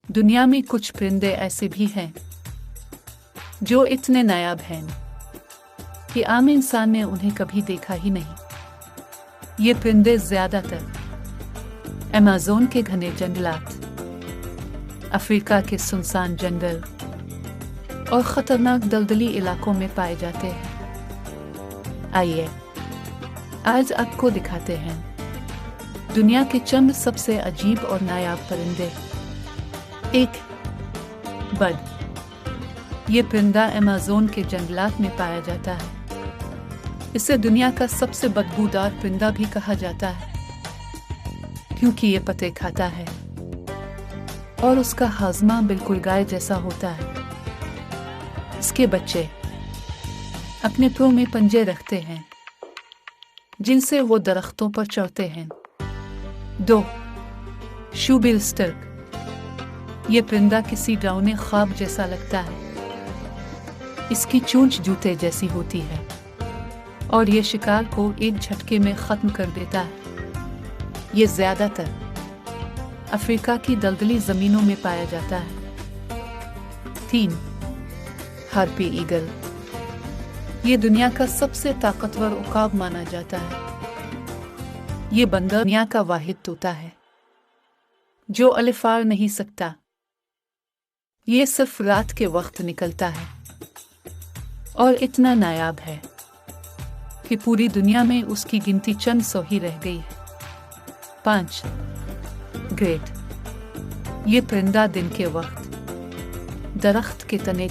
दुनिया में कुछ परिंदे ऐसे भी हैं जो इतने नायाब हैं कि आम इंसान ने उन्हें कभी देखा ही नहीं। ये परिंदे ज्यादातर अमेज़न के घने जंगलात, अफ्रीका के सुनसान जंगल और खतरनाक दलदली इलाकों में पाए जाते हैं। आइए आज आपको दिखाते हैं दुनिया के चंद सबसे अजीब और नायाब परिंदे। 1. बर्ड। ये परिंदा अमेज़न के जंगलात में पाया जाता है। इसे दुनिया का सबसे बदबूदार परिंदा भी कहा जाता है क्योंकि ये पत्ते खाता है और उसका हाजमा बिल्कुल गाय जैसा होता है। इसके बच्चे अपने पैरों में पंजे रखते हैं जिनसे वो दरख्तों पर चढ़ते हैं। 2. Shoebill Starc. ये परिंदा किसी डरावने ख्वाब जैसा लगता है। इसकी चोंच जूते जैसी होती है और ये शिकार को एक झटके में खत्म कर देता है। ये ज्यादातर अफ्रीका की दलदली जमीनों में पाया जाता है। 3. Harpy eagle. ये दुनिया का सबसे ताकतवर उकाब माना जाता है। ये बंदर दुनिया का वाहिद तोता है जो अलिफार नहीं सकता। ये सिर्फ रात के वक्त निकलता है और इतना नायाब है कि पूरी दुनिया में उसकी गिनती चंद सौ ही रह गई है। 5. ग्रेट। ये परिंदा दिन के वक्त दरख्त के तने